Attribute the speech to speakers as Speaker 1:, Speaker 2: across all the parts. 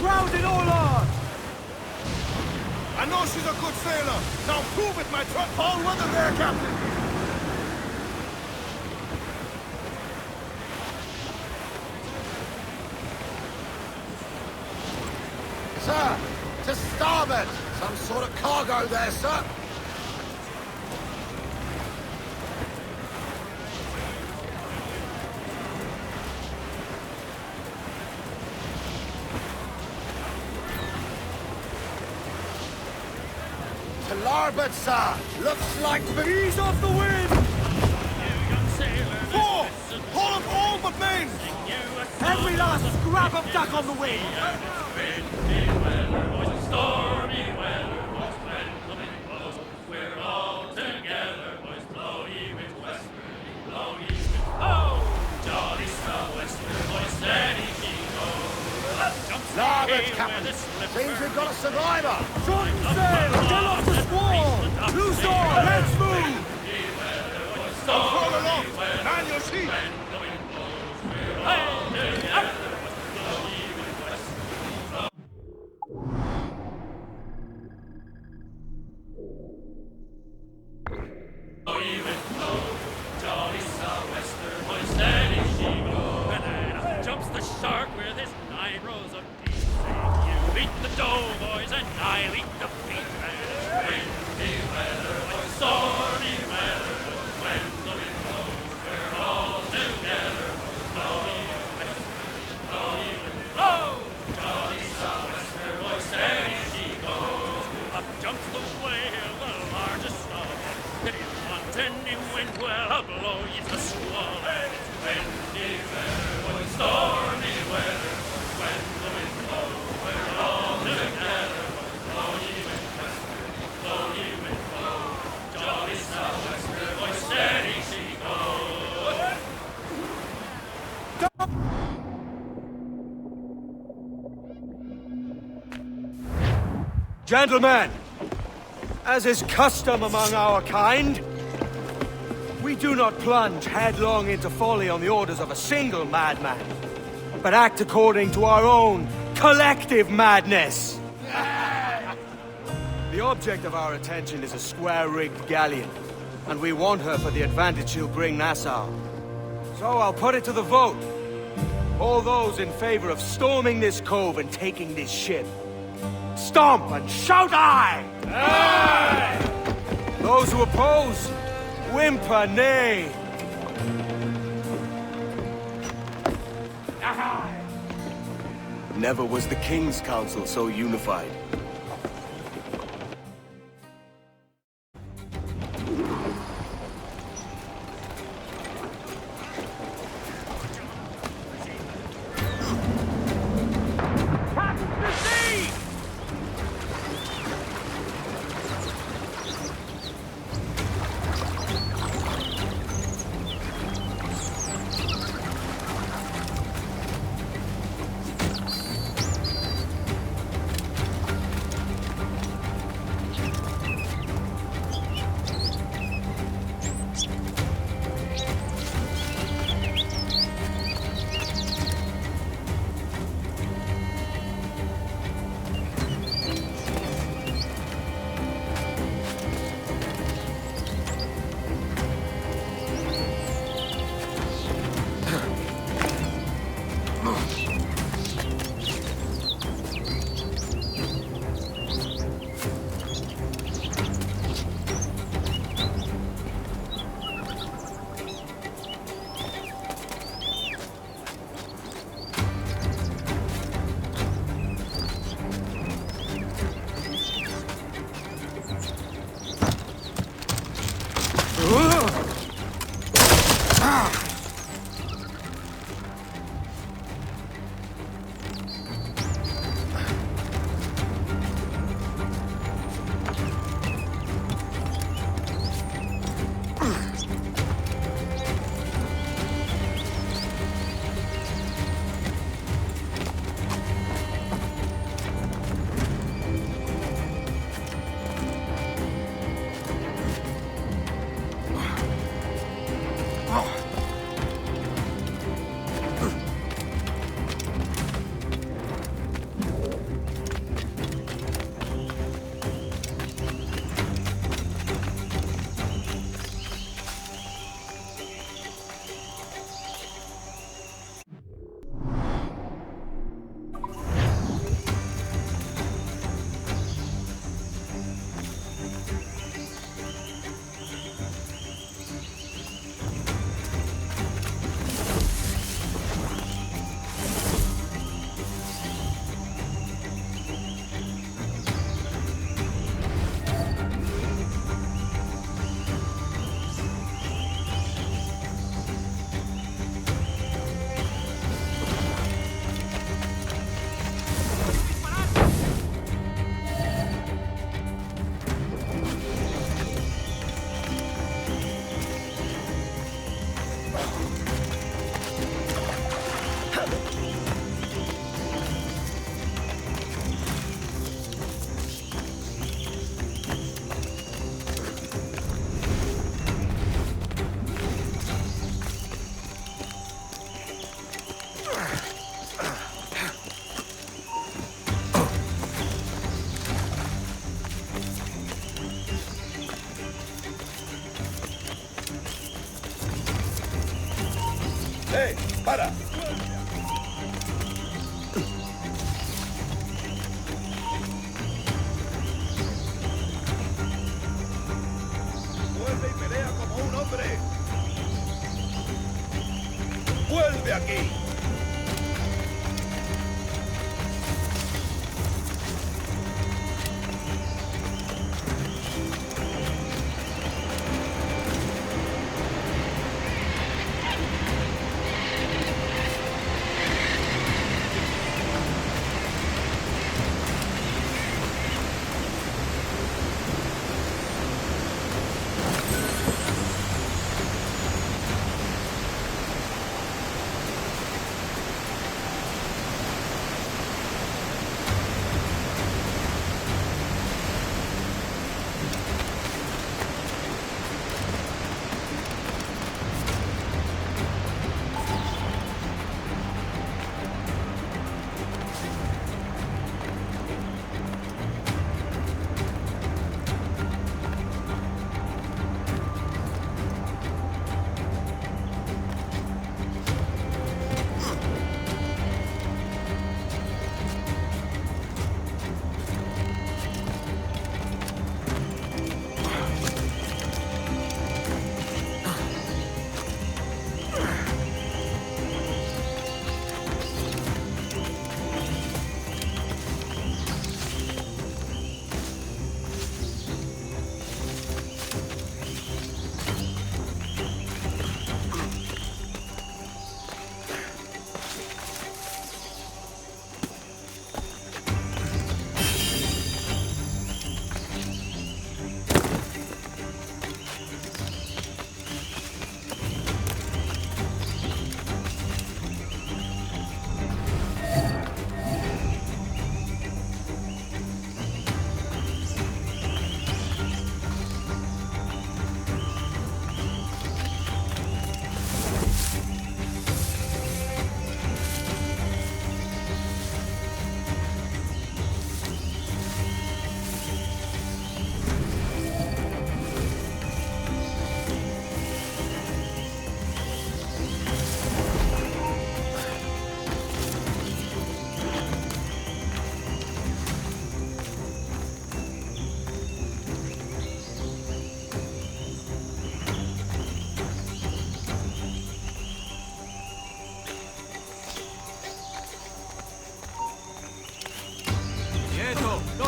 Speaker 1: crowded all on!
Speaker 2: I know she's a good sailor. Now prove it, my truck. All weather there, Captain. Sir, to starboard. Some sort of cargo there, sir. To larboard, sir. Looks like ease off the wind. Four! Haul up all but main!
Speaker 1: Every last scrap of duck on the wing!
Speaker 3: Stormy weather, boys, when blows, we're all together, boys, blow ye with westerly, blow ye with jolly sou'wester, boys, steady she goes.
Speaker 2: Larboard, Captain. Seems we've got a survivor.
Speaker 1: Shorten sail! Get off the squall! Loose oar! Let's move!
Speaker 2: Don't fall along! Man your sheet!
Speaker 3: Jolly sou'wester, boys, steady she goes. And then up jumps the shark with his 9 rows of teeth. You eat the dough, boys, and I'll eat the feet. Windy weather, boys, stormy weather, when the wind blows, we're all together. Blow ye with, blow ye with, blow! Jolly sou'wester, boys, steady she goes. Up jumps the whale, the largest of all. If you want any wind, well, I'll blow ye the squall. And it's windy weather, boys, stormy weather, when the wind blows, we're all together. Blow ye with westward, blow ye with blow. Jolly sou'wester, boys, steady she goes.
Speaker 1: Gentlemen, as is custom among our kind, we do not plunge headlong into folly on the orders of a single madman, but act according to our own collective madness. The object of our attention is a square-rigged galleon, and we want her for the advantage she'll bring Nassau. So I'll put it to the vote. All those in favor of storming this cove and taking this ship, stomp and shout aye! Aye! Those who oppose, whimper nay. Aye!
Speaker 4: Never was the King's Council so unified.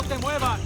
Speaker 3: te muevas!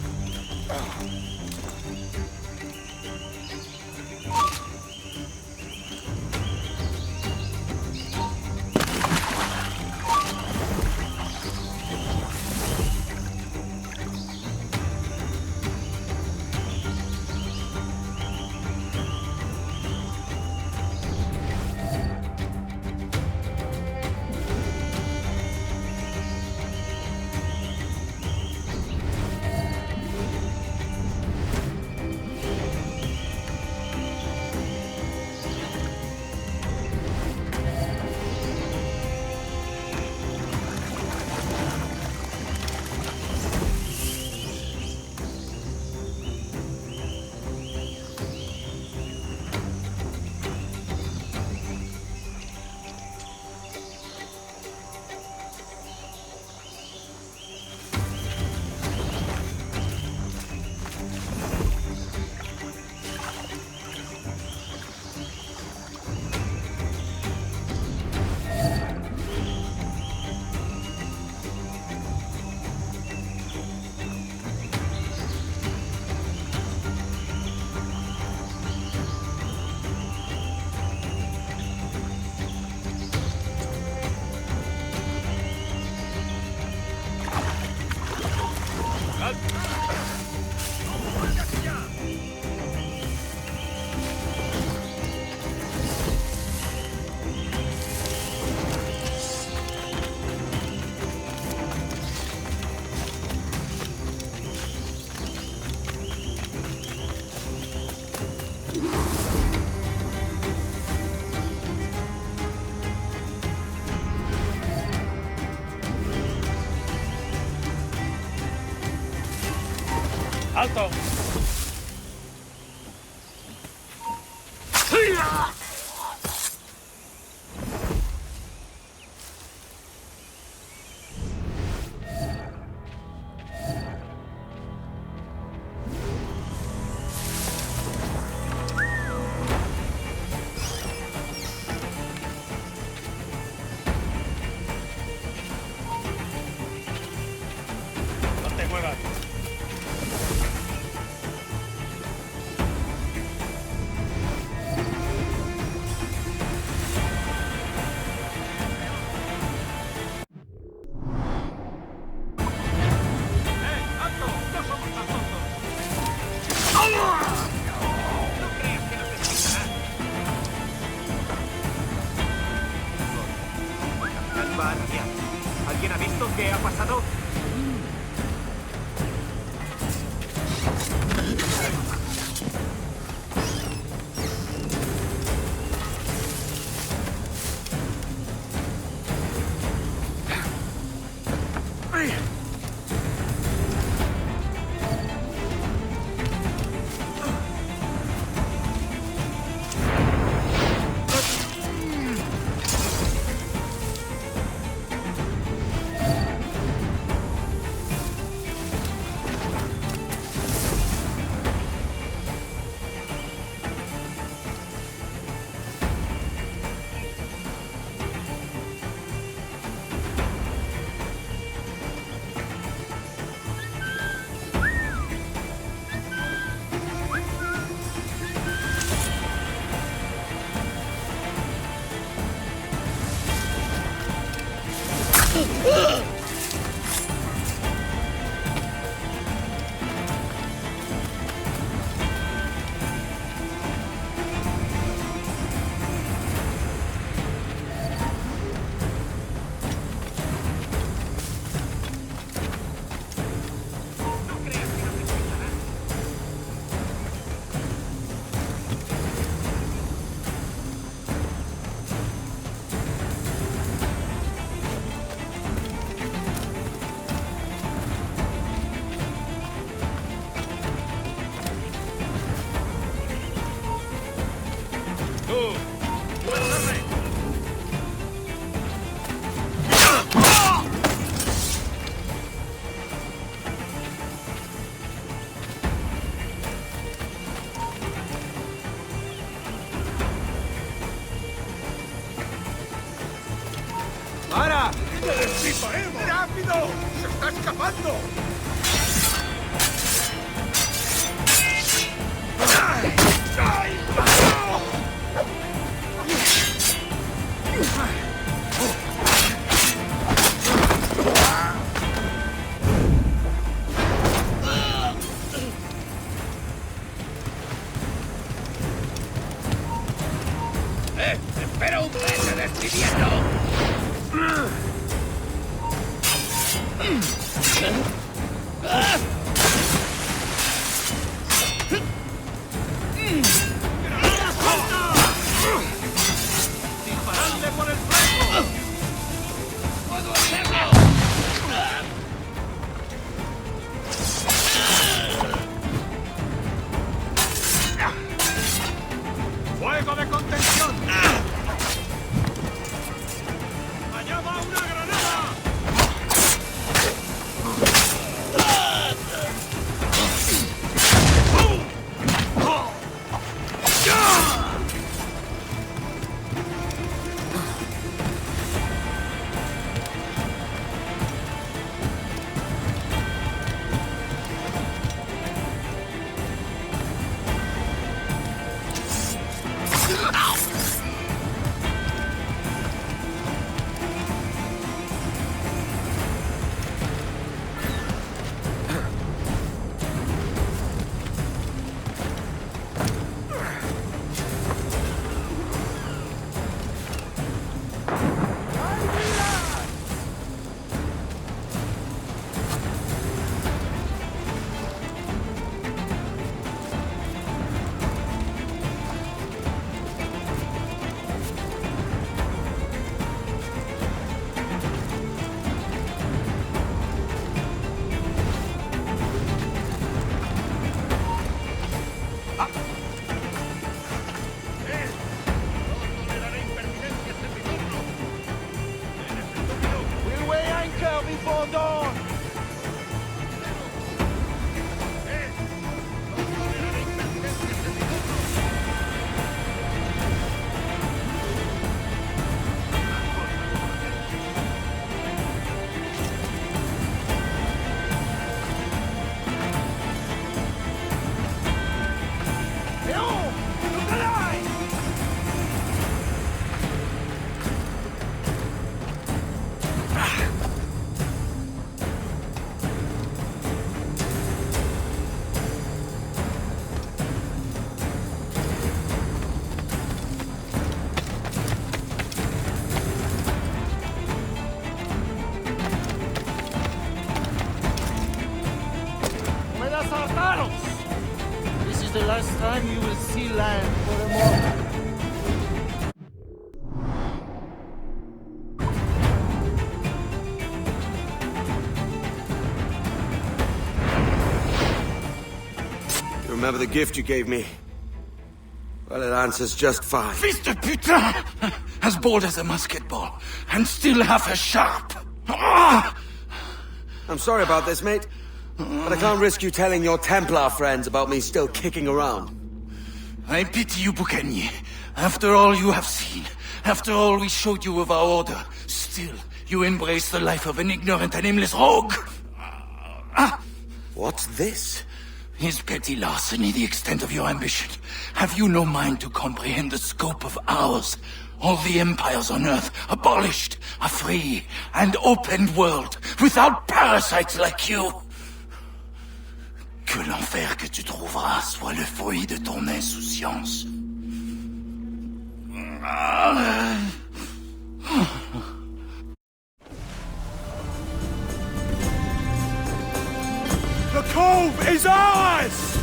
Speaker 5: ¡Alto! No te muevas.
Speaker 6: ¿Alguien ha visto qué ha pasado?
Speaker 1: ¡Para!
Speaker 2: ¡Le destriparemos! ¡Rápido! ¡Se está escapando! ¡Disparadle por el flanco! ¡Puedo hacerlo! ¡Fuego de contención! ¡Allá va una granada!
Speaker 7: This is the last time you will see land for a moment.
Speaker 1: You remember the gift you gave me? Well, it answers just fine.
Speaker 7: Fils de putain! As bold as a musket ball, and still half as sharp. Ah!
Speaker 1: I'm sorry about this, mate. But I can't risk you telling your Templar friends about me still kicking around.
Speaker 7: I pity you, Boucanier. After all you have seen, after all we showed you of our order, still you embrace the life of an ignorant and aimless rogue.
Speaker 1: What's this?
Speaker 7: Is petty larceny the extent of your ambition? Have you no mind to comprehend the scope of ours? All the empires on Earth abolished, a free and open world, without parasites like you. Que l'enfer que tu trouveras soit le fruit de ton insouciance.
Speaker 2: The cove is ours!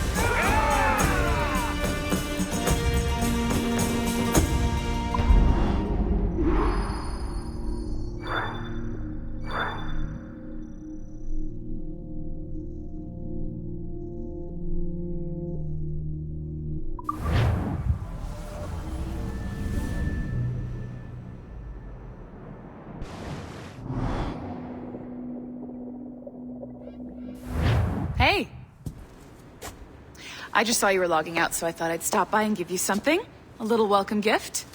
Speaker 8: Hey! I just saw you were logging out, so I thought I'd stop by and give you something. A little welcome gift.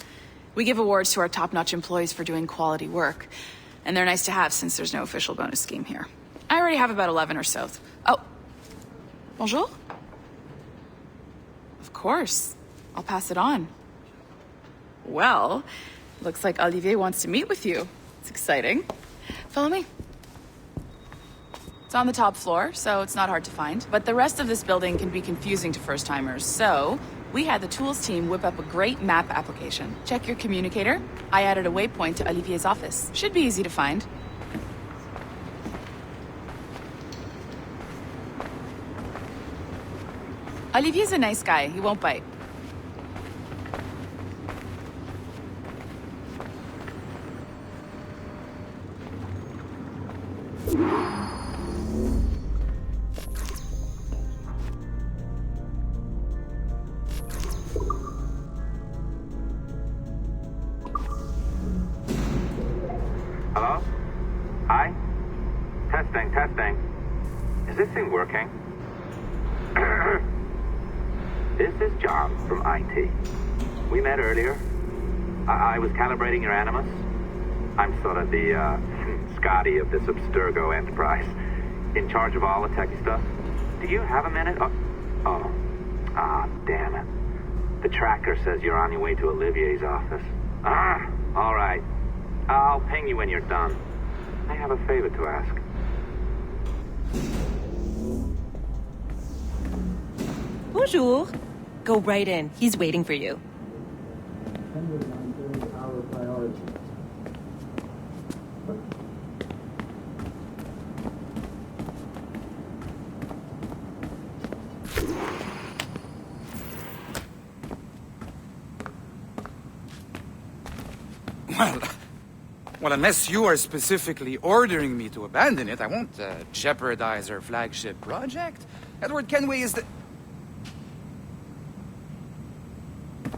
Speaker 8: We give awards to our top-notch employees for doing quality work. And they're nice to have since there's no official bonus scheme here. I already have about 11 or so. Oh. Bonjour? Of course. I'll pass it on. Well, looks like Olivier wants to meet with you. It's exciting. Follow me. It's on the top floor, so it's not hard to find. But the rest of this building can be confusing to first-timers, so we had the tools team whip up a great map application. Check your communicator. I added a waypoint to Olivier's office. Should be easy to find. Olivier's a nice guy. He won't bite.
Speaker 9: Hello? Hi? Testing, testing. Is this thing working? This is John from IT. We met earlier. I was calibrating your Animus. I'm sort of the, Scotty of this Abstergo enterprise. In charge of all the techie stuff. Do you have a minute? Damn it. The tracker says you're on your way to Olivier's office. All right. I'll ping you when you're done. I have a favor to ask.
Speaker 10: Bonjour. Go right in. He's waiting for you.
Speaker 11: Well, unless you are specifically ordering me to abandon it, I won't jeopardize our flagship project. Edward Kenway is the...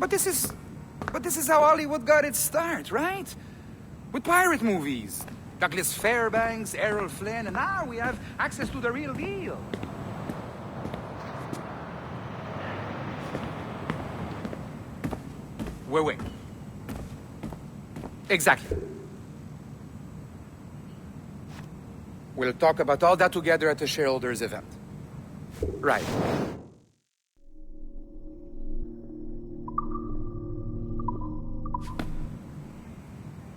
Speaker 11: But this is how Hollywood got its start, right? With pirate movies. Douglas Fairbanks, Errol Flynn, and now we have access to the real deal. Wait. Exactly. We'll talk about all that together at the shareholders event. Right.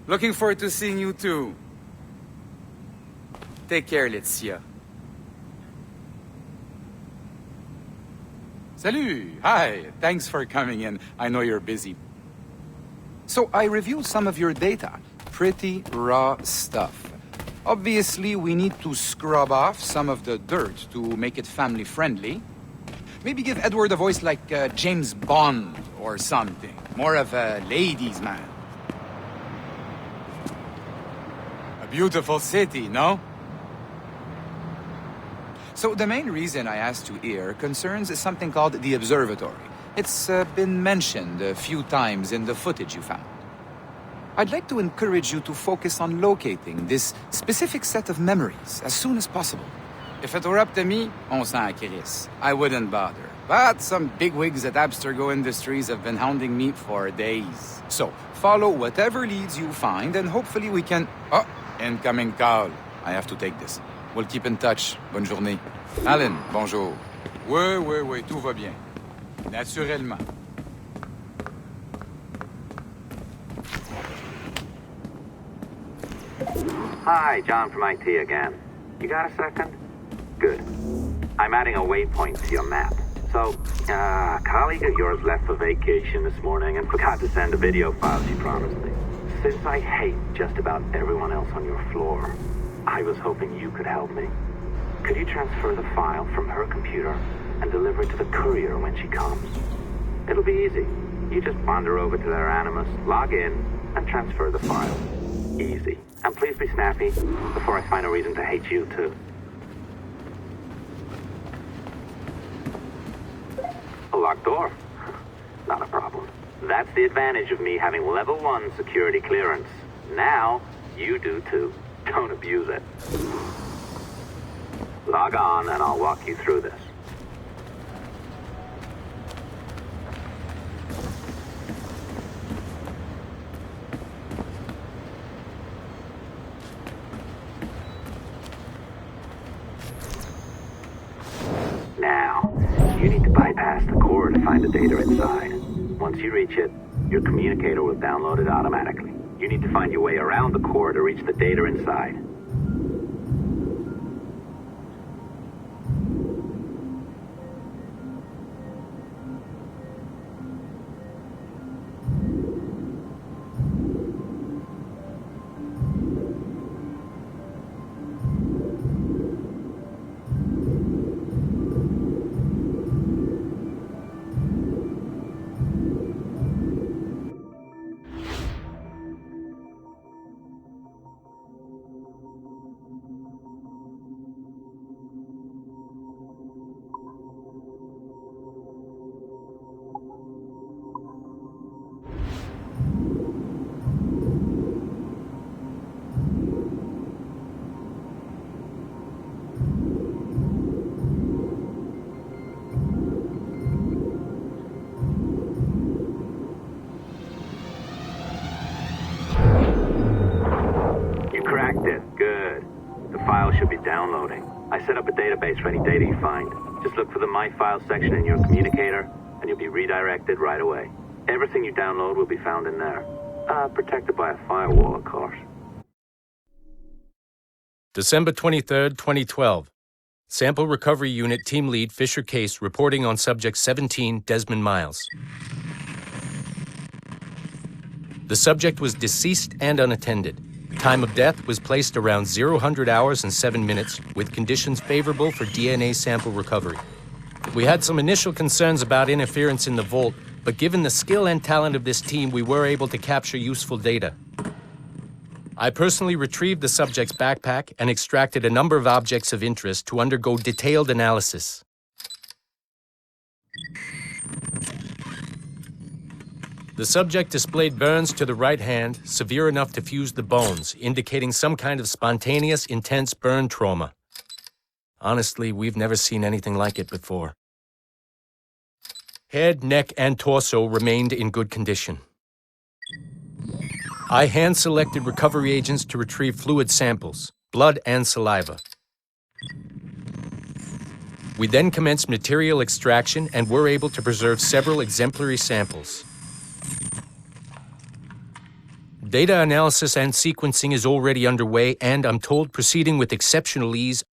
Speaker 11: Looking forward to seeing you too. Take care, Laetitia. Salut! Hi! Thanks for coming in. I know you're busy. So I reviewed some of your data. Pretty raw stuff. Obviously, we need to scrub off some of the dirt to make it family-friendly. Maybe give Edward a voice like James Bond or something. More of a ladies' man. A beautiful city, no? So the main reason I asked you here concerns something called the observatory. It's been mentioned a few times in the footage you found. I'd like to encourage you to focus on locating this specific set of memories as soon as possible. If it were up to me, on s'en crisse. I wouldn't bother. But some bigwigs at Abstergo Industries have been hounding me for days. So, follow whatever leads you find and hopefully we can... Oh, incoming call. I have to take this. We'll keep in touch. Bonne journée. Alan, bonjour. Oui, tout va bien. Naturellement.
Speaker 9: Hi, John from IT again. You got a second? Good. I'm adding a waypoint to your map. So, a colleague of yours left for vacation this morning and forgot to send a video file she promised me. Since I hate just about everyone else on your floor, I was hoping you could help me. Could you transfer the file from her computer and deliver it to the courier when she comes? It'll be easy. You just wander over to their Animus, log in, and transfer the file. Easy. And please be snappy before I find a reason to hate you too. A locked door? Not a problem. That's the advantage of me having level 1 security clearance. Now, you do too. Don't abuse it. Log on and I'll walk you through this. Now, you need to bypass the core to find the data inside. Once you reach it, your communicator will download it automatically. You need to find your way around the core to reach the data inside. The file should be downloading. I set up a database for any data you find. Just look for the My Files section in your communicator, and you'll be redirected right away. Everything you download will be found in there. Protected by a firewall, of course.
Speaker 12: December 23rd, 2012. Sample Recovery Unit Team Lead Fisher Case reporting on Subject 17, Desmond Miles. The subject was deceased and unattended. Time of death was placed around 00 hours and 7 minutes, with conditions favorable for DNA sample recovery. We had some initial concerns about interference in the vault, but given the skill and talent of this team, we were able to capture useful data. I personally retrieved the subject's backpack and extracted a number of objects of interest to undergo detailed analysis. The subject displayed burns to the right hand, severe enough to fuse the bones, indicating some kind of spontaneous, intense burn trauma. Honestly, we've never seen anything like it before. Head, neck, and torso remained in good condition. I hand-selected recovery agents to retrieve fluid samples, blood and saliva. We then commenced material extraction and were able to preserve several exemplary samples. Data analysis and sequencing is already underway, and I'm told proceeding with exceptional ease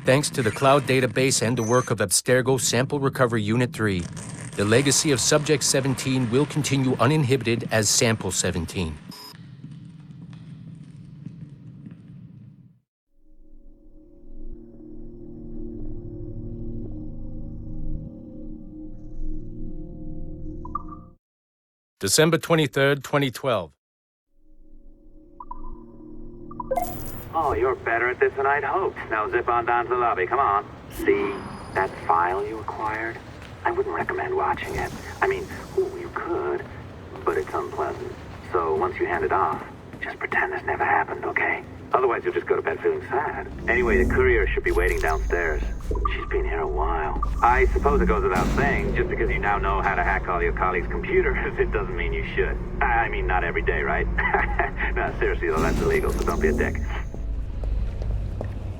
Speaker 12: thanks to the cloud database and the work of Abstergo Sample Recovery Unit 3. The legacy of Subject 17 will continue uninhibited as Sample 17. December 23rd, 2012.
Speaker 9: Oh, you're better at this than I'd hoped. Now zip on down to the lobby, come on. See that file you acquired? I wouldn't recommend watching it. I mean, you could, but it's unpleasant. So once you hand it off, just pretend this never happened, okay? Otherwise you'll just go to bed feeling sad. Anyway, the courier should be waiting downstairs. She's been here a while. I suppose it goes without saying, just because you now know how to hack all your colleagues' computers, it doesn't mean you should. I mean, not every day, right? No, seriously though, that's illegal, so don't be a dick.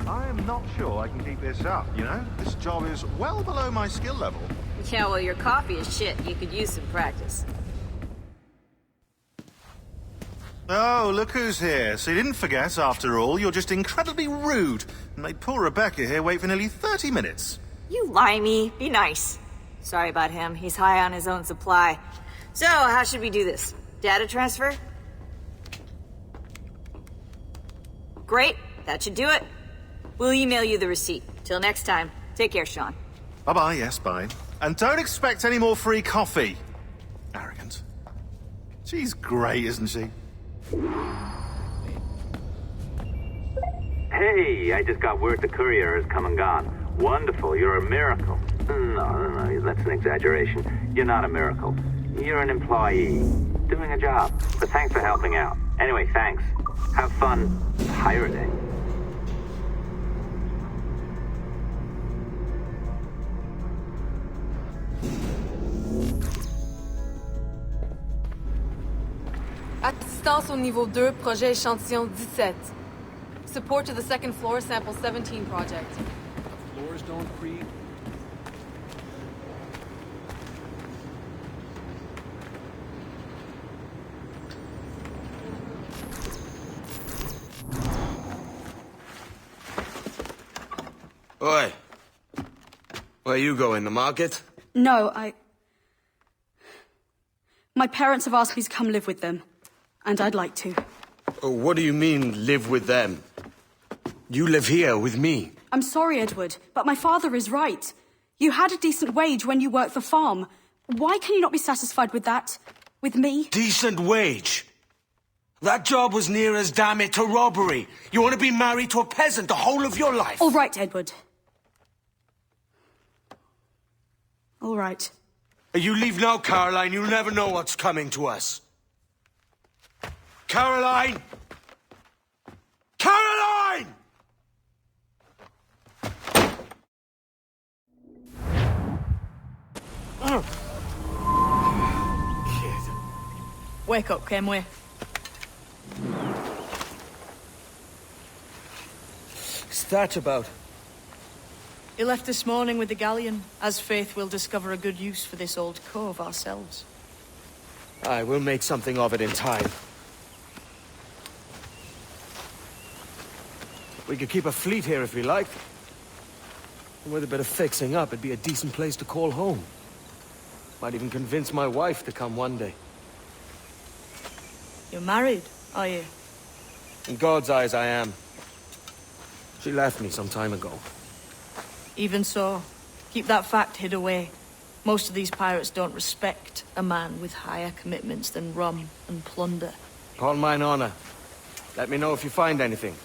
Speaker 2: I am not sure I can keep this up, you know? This job is well below my skill level.
Speaker 13: Yeah, well, your coffee is shit. You could use some practice.
Speaker 2: Oh, look who's here. So you didn't forget, after all, you're just incredibly rude and made poor Rebecca here wait for nearly 30 minutes.
Speaker 13: You limey. Be nice. Sorry about him. He's high on his own supply. So, how should we do this? Data transfer? Great. That should do it. We'll email you the receipt. Till next time. Take care, Sean.
Speaker 2: Bye-bye, yes, bye. And don't expect any more free coffee. Arrogant. She's great, isn't she?
Speaker 9: Hey, I just got word the courier has come and gone. Wonderful, you're a miracle. No, that's an exaggeration. You're not a miracle. You're an employee, doing a job. But thanks for helping out. Anyway, thanks. Have fun pirating.
Speaker 14: Assistance au niveau 2, projet échantillon 17. Support to the second floor, sample 17 project.
Speaker 15: The floors don't creak.
Speaker 1: Oi. Where you going, the market?
Speaker 16: No, My parents have asked me to come live with them. And I'd like to.
Speaker 1: Oh, what do you mean, live with them? You live here with me.
Speaker 16: I'm sorry, Edward, but my father is right. You had a decent wage when you worked the farm. Why can you not be satisfied with that? With me?
Speaker 1: Decent wage? That job was near as, damn it, to robbery. You want to be married to a peasant the whole of your life?
Speaker 16: All right, Edward. All right.
Speaker 1: You leave now, Caroline. You'll never know what's coming to us. Caroline! Caroline!
Speaker 8: Wake up, Kenway.
Speaker 1: What's that about?
Speaker 17: He left this morning with the galleon. As faith, we'll discover a good use for this old cove ourselves.
Speaker 1: Aye, we'll make something of it in time. We could keep a fleet here if we liked. And with a bit of fixing up, it'd be a decent place to call home. Might even convince my wife to come one day.
Speaker 17: You're married, are you?
Speaker 1: In God's eyes, I am. She left me some time ago.
Speaker 17: Even so, keep that fact hid away. Most of these pirates don't respect a man with higher commitments than rum and plunder.
Speaker 1: Call mine honor. Let me know if you find anything.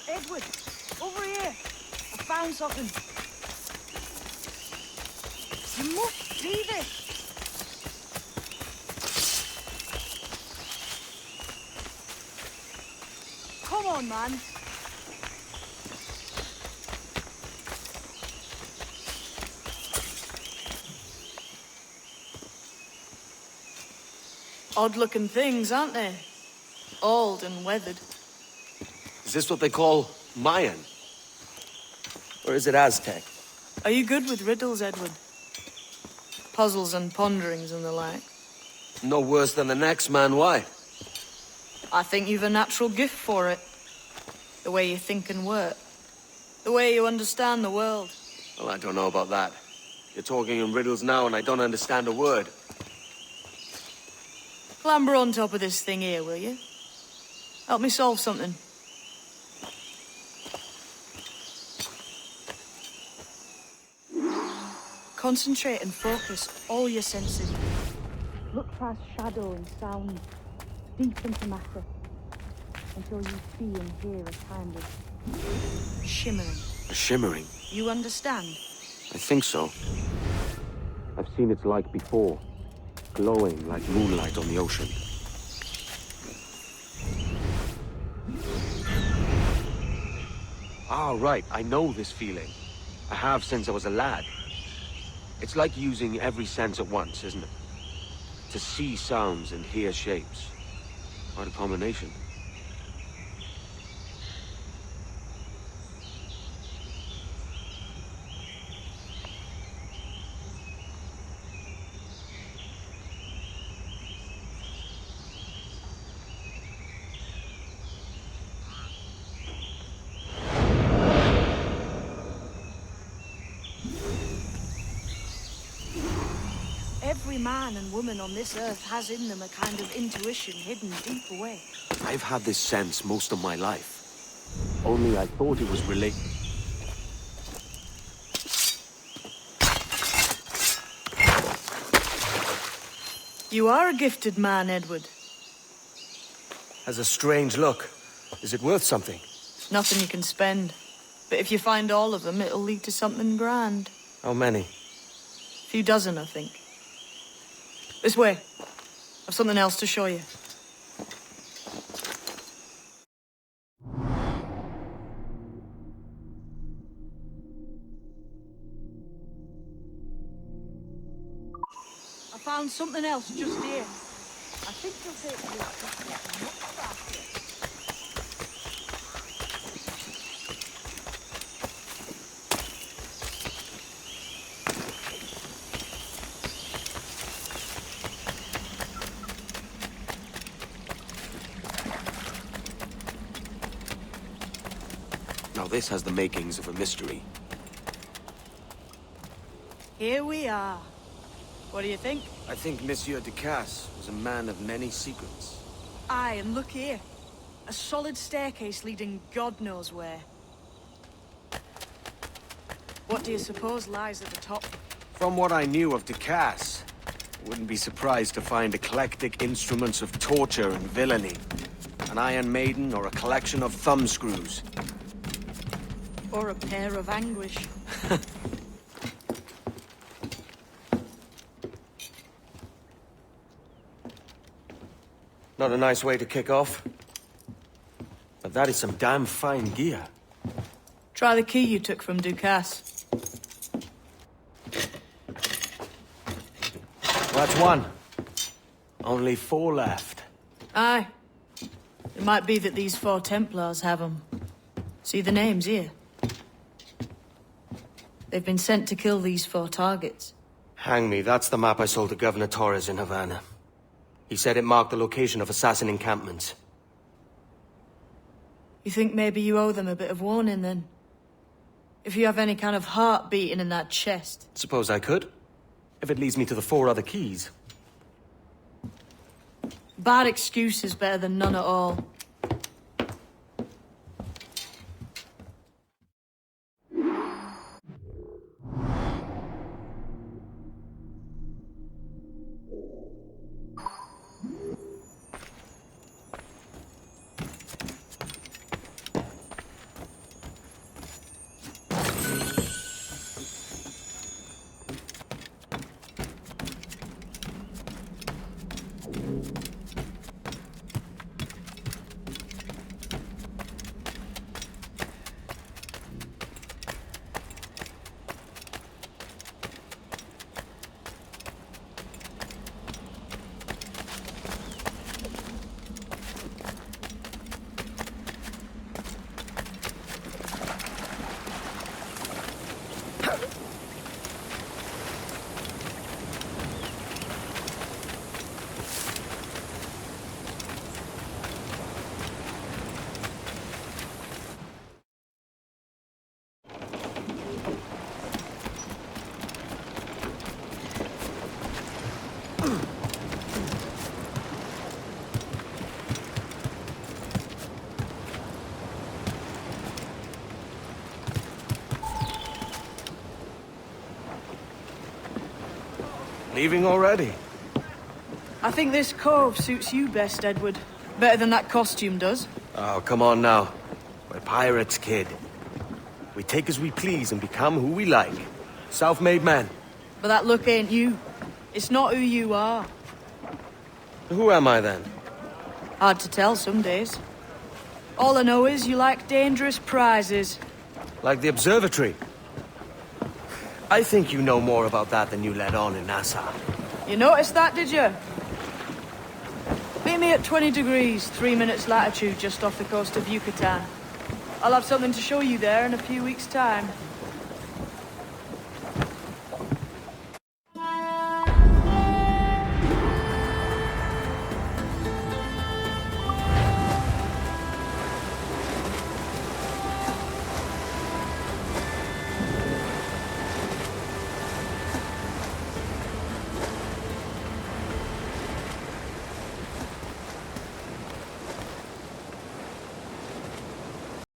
Speaker 16: Edward, over here. I found something. You must see this. Come on, man.
Speaker 17: Odd-looking things, aren't they? Old and weathered.
Speaker 4: Is this what they call Mayan? Or is it Aztec?
Speaker 17: Are you good with riddles, Edward? Puzzles and ponderings and the like?
Speaker 4: No worse than the next man, why?
Speaker 17: I think you've a natural gift for it. The way you think and work. The way you understand the world.
Speaker 4: Well, I don't know about that. You're talking in riddles now and I don't understand a word.
Speaker 17: Clamber on top of this thing here, will you? Help me solve something. Concentrate and focus all your senses.
Speaker 16: Look past shadow and sound, deep into matter, until you see and hear a kind of
Speaker 17: shimmering.
Speaker 4: Shimmering?
Speaker 17: You understand?
Speaker 4: I think so. I've seen its like before, glowing like moonlight on the ocean. Ah, right, I know this feeling. I have since I was a lad. It's like using every sense at once, isn't it? To see sounds and hear shapes. Quite a combination.
Speaker 16: Every man and woman on this earth has in them a kind of intuition hidden deep away.
Speaker 4: I've had this sense most of my life. Only I thought it was related.
Speaker 17: You are a gifted man, Edward.
Speaker 1: Has a strange look. Is it worth something?
Speaker 17: It's nothing you can spend. But if you find all of them, it'll lead to something grand.
Speaker 1: How many?
Speaker 17: A few dozen, I think. This way. I've something else to show you.
Speaker 16: I found something else just here. I think you'll take this much faster.
Speaker 4: Now this has the makings of a mystery.
Speaker 17: Here we are. What do you think?
Speaker 1: I think Monsieur de Casse was a man of many secrets.
Speaker 17: Aye, and look here. A solid staircase leading God knows where. What do you suppose lies at the top?
Speaker 1: From what I knew of de Casse, I wouldn't be surprised to find eclectic instruments of torture and villainy.
Speaker 4: An Iron Maiden or a collection of thumbscrews?
Speaker 17: Or a pair of anguish.
Speaker 4: Not a nice way to kick off. But that is some damn fine gear.
Speaker 17: Try the key you took from Casse.
Speaker 4: That's one. Only 4 left.
Speaker 17: Aye. It might be that these 4 Templars have them. See the names here? They've been sent to kill these 4 targets.
Speaker 4: Hang me, that's the map I sold to Governor Torres in Havana. He said it marked the location of assassin encampments.
Speaker 17: You think maybe you owe them a bit of warning, then? If you have any kind of heart beating in that chest.
Speaker 4: Suppose I could. If it leads me to the 4 other keys.
Speaker 17: Bad excuse is better than none at all.
Speaker 4: Leaving already?
Speaker 17: I think this cove suits you best, Edward. Better than that costume does.
Speaker 4: Oh, come on now. We're pirates, kid. We take as we please and become who we like. Self-made men.
Speaker 17: But that look ain't you. It's not who you are.
Speaker 4: Who am I then?
Speaker 17: Hard to tell some days. All I know is you like dangerous prizes.
Speaker 4: Like the observatory. I think you know more about that than you let on in Nassau.
Speaker 17: You noticed that, did you? Meet me at 20 degrees, 3 minutes latitude just off the coast of Yucatan. I'll have something to show you there in a few weeks' time.